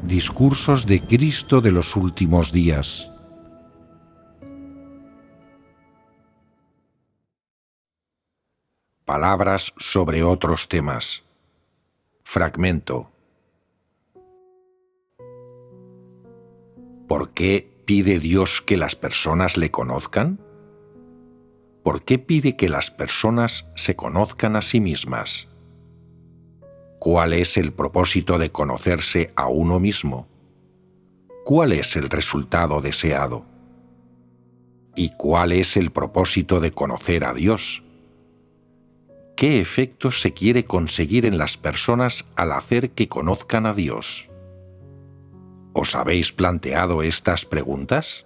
Discursos de Cristo de los últimos días. Palabras sobre otros temas. Fragmento. ¿Por qué pide Dios que las personas le conozcan? ¿Por qué pide que las personas se conozcan a sí mismas? ¿Cuál es el propósito de conocerse a uno mismo? ¿Cuál es el resultado deseado? ¿Y cuál es el propósito de conocer a Dios? ¿Qué efectos se quiere conseguir en las personas al hacer que conozcan a Dios? ¿Os habéis planteado estas preguntas?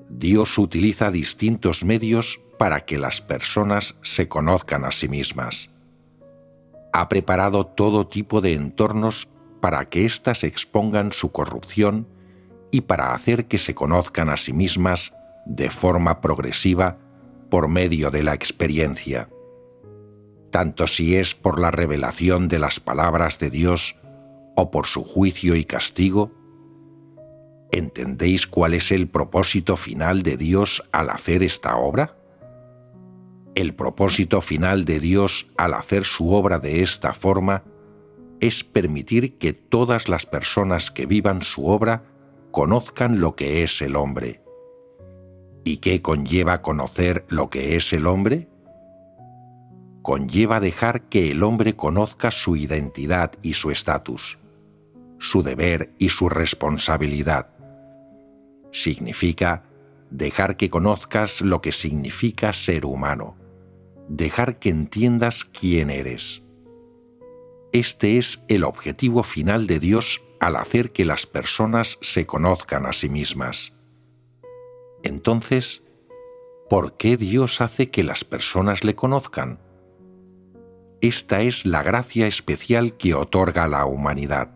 Dios utiliza distintos medios para que las personas se conozcan a sí mismas. Ha preparado todo tipo de entornos para que éstas expongan su corrupción y para hacer que se conozcan a sí mismas de forma progresiva por medio de la experiencia. Tanto si es por la revelación de las palabras de Dios o por su juicio y castigo. ¿Entendéis cuál es el propósito final de Dios al hacer esta obra? El propósito final de Dios al hacer su obra de esta forma es permitir que todas las personas que vivan su obra conozcan lo que es el hombre. ¿Y qué conlleva conocer lo que es el hombre? Conlleva dejar que el hombre conozca su identidad y su estatus, su deber y su responsabilidad. Significa dejar que conozcas lo que significa ser humano, dejar que entiendas quién eres. Este es el objetivo final de Dios al hacer que las personas se conozcan a sí mismas. Entonces, ¿por qué Dios hace que las personas le conozcan? Esta es la gracia especial que otorga a la humanidad,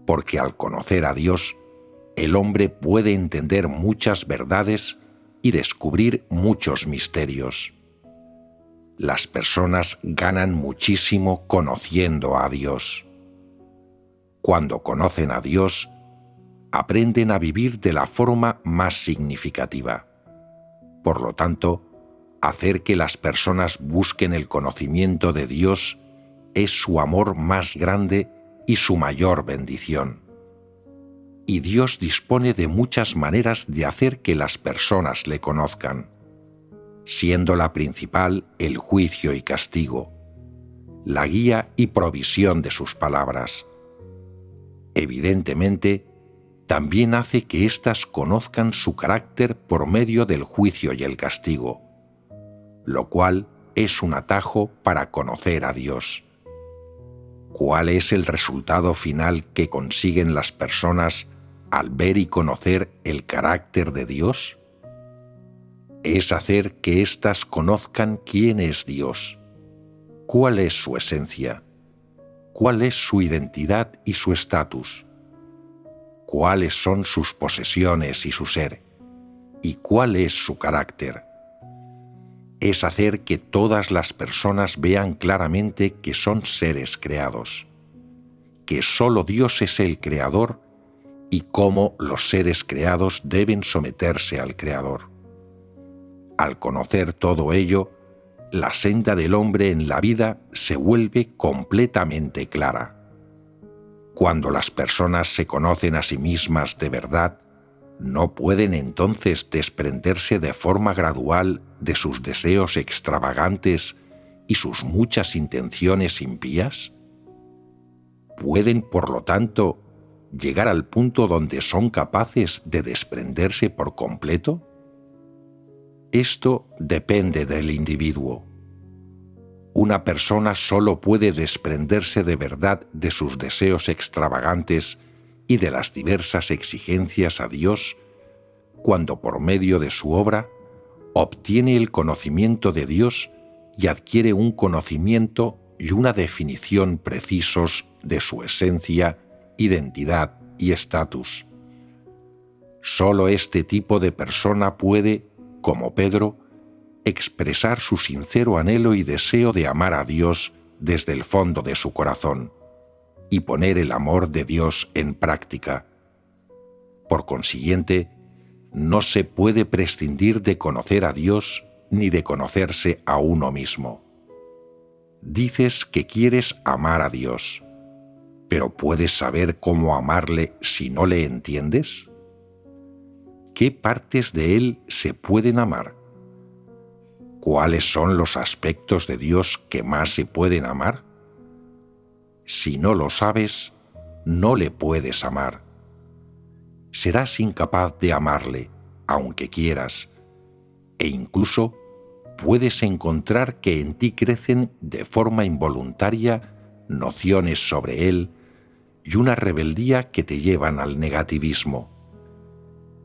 porque al conocer a Dios, el hombre puede entender muchas verdades y descubrir muchos misterios. Las personas ganan muchísimo conociendo a Dios. Cuando conocen a Dios, aprenden a vivir de la forma más significativa. Por lo tanto, hacer que las personas busquen el conocimiento de Dios es su amor más grande y su mayor bendición. Y Dios dispone de muchas maneras de hacer que las personas le conozcan, siendo la principal el juicio y castigo, la guía y provisión de sus palabras. Evidentemente, también hace que éstas conozcan su carácter por medio del juicio y el castigo, lo cual es un atajo para conocer a Dios. ¿Cuál es el resultado final que consiguen las personas al ver y conocer el carácter de Dios? Es hacer que éstas conozcan quién es Dios, cuál es su esencia, cuál es su identidad y su estatus, cuáles son sus posesiones y su ser, y cuál es su carácter. Es hacer que todas las personas vean claramente que son seres creados, que solo Dios es el creador y cómo los seres creados deben someterse al creador. Al conocer todo ello, la senda del hombre en la vida se vuelve completamente clara. Cuando las personas se conocen a sí mismas de verdad, ¿no pueden entonces desprenderse de forma gradual de sus deseos extravagantes y sus muchas intenciones impías? ¿Pueden, por lo tanto, llegar al punto donde son capaces de desprenderse por completo? Esto depende del individuo. Una persona solo puede desprenderse de verdad de sus deseos extravagantes y de las diversas exigencias a Dios cuando por medio de su obra obtiene el conocimiento de Dios y adquiere un conocimiento y una definición precisos de su esencia, identidad y estatus. Solo este tipo de persona puede, como Pedro, expresar su sincero anhelo y deseo de amar a Dios desde el fondo de su corazón, y poner el amor de Dios en práctica. Por consiguiente, no se puede prescindir de conocer a Dios ni de conocerse a uno mismo. Dices que quieres amar a Dios, pero ¿puedes saber cómo amarle si no le entiendes? ¿Qué partes de Él se pueden amar? ¿Cuáles son los aspectos de Dios que más se pueden amar? Si no lo sabes, no le puedes amar. Serás incapaz de amarle, aunque quieras, e incluso puedes encontrar que en ti crecen de forma involuntaria nociones sobre Él y una rebeldía que te llevan al negativismo.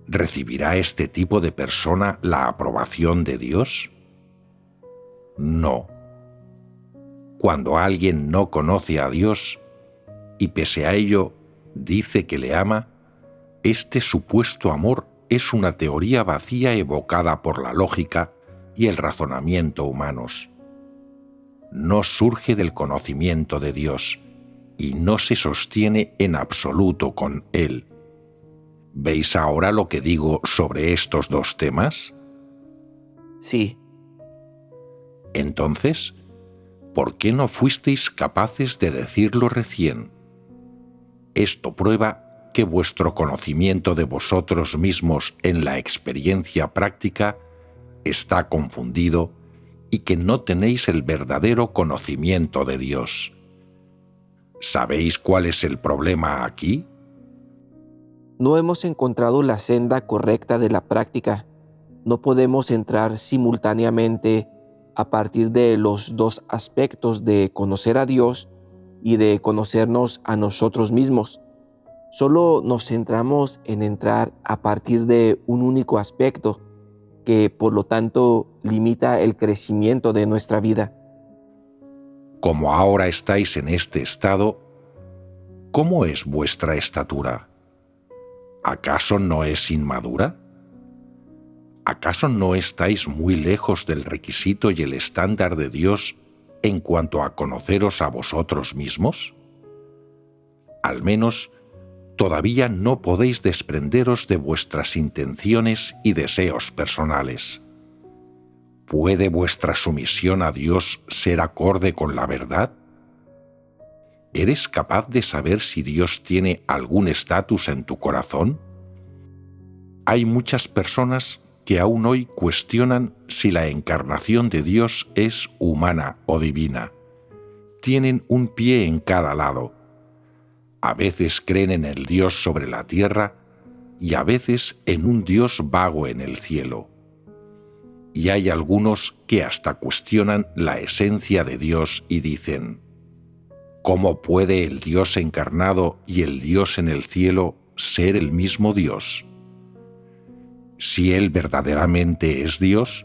¿Recibirá este tipo de persona la aprobación de Dios? No. Cuando alguien no conoce a Dios y pese a ello dice que le ama, este supuesto amor es una teoría vacía evocada por la lógica y el razonamiento humanos. No surge del conocimiento de Dios y no se sostiene en absoluto con Él. ¿Veis ahora lo que digo sobre estos dos temas? Sí. Entonces, ¿por qué no fuisteis capaces de decirlo recién? Esto prueba que vuestro conocimiento de vosotros mismos en la experiencia práctica está confundido y que no tenéis el verdadero conocimiento de Dios. ¿Sabéis cuál es el problema aquí? No hemos encontrado la senda correcta de la práctica. No podemos entrar simultáneamente a partir de los dos aspectos de conocer a Dios y de conocernos a nosotros mismos. Solo nos centramos en entrar a partir de un único aspecto, que por lo tanto limita el crecimiento de nuestra vida. Como ahora estáis en este estado, ¿cómo es vuestra estatura? ¿Acaso no es inmadura? ¿Acaso no estáis muy lejos del requisito y el estándar de Dios en cuanto a conoceros a vosotros mismos? Al menos, todavía no podéis desprenderos de vuestras intenciones y deseos personales. ¿Puede vuestra sumisión a Dios ser acorde con la verdad? ¿Eres capaz de saber si Dios tiene algún estatus en tu corazón? Hay muchas personas que aún hoy cuestionan si la encarnación de Dios es humana o divina. Tienen un pie en cada lado. A veces creen en el Dios sobre la tierra y a veces en un Dios vago en el cielo. Y hay algunos que hasta cuestionan la esencia de Dios y dicen: ¿cómo puede el Dios encarnado y el Dios en el cielo ser el mismo Dios? Si Él verdaderamente es Dios,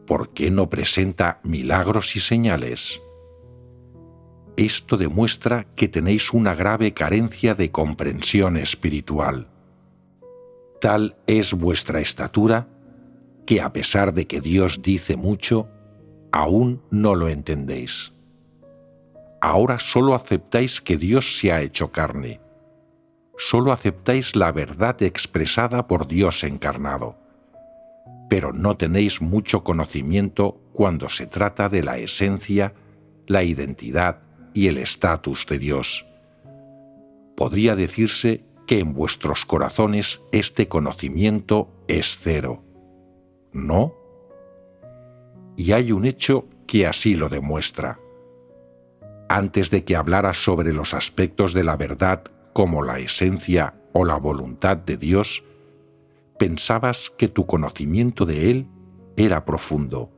¿por qué no presenta milagros y señales? Esto demuestra que tenéis una grave carencia de comprensión espiritual. Tal es vuestra estatura que a pesar de que Dios dice mucho, aún no lo entendéis. Ahora solo aceptáis que Dios se ha hecho carne. Solo aceptáis la verdad expresada por Dios encarnado. Pero no tenéis mucho conocimiento cuando se trata de la esencia, la identidad y el estatus de Dios. Podría decirse que en vuestros corazones este conocimiento es cero, ¿no? Y hay un hecho que así lo demuestra. Antes de que hablaras sobre los aspectos de la verdad como la esencia o la voluntad de Dios, pensabas que tu conocimiento de Él era profundo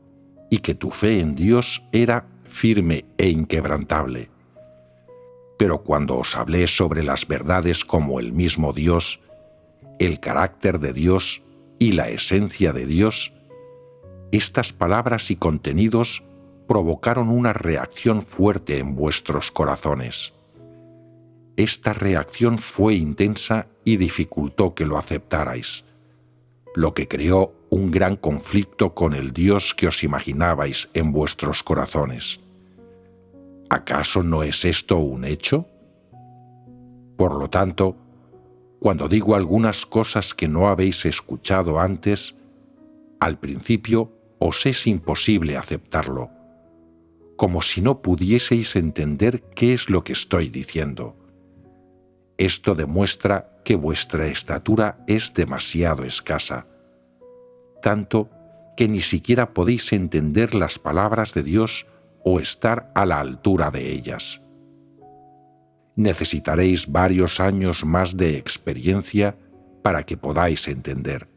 y que tu fe en Dios era firme e inquebrantable. Pero cuando os hablé sobre las verdades como el mismo Dios, el carácter de Dios y la esencia de Dios, estas palabras y contenidos provocaron una reacción fuerte en vuestros corazones. Esta reacción fue intensa y dificultó que lo aceptarais, lo que creó un gran conflicto con el Dios que os imaginabais en vuestros corazones. ¿Acaso no es esto un hecho? Por lo tanto, cuando digo algunas cosas que no habéis escuchado antes, al principio os es imposible aceptarlo, como si no pudieseis entender qué es lo que estoy diciendo. Esto demuestra que vuestra estatura es demasiado escasa, tanto que ni siquiera podéis entender las palabras de Dios o estar a la altura de ellas. Necesitaréis varios años más de experiencia para que podáis entender.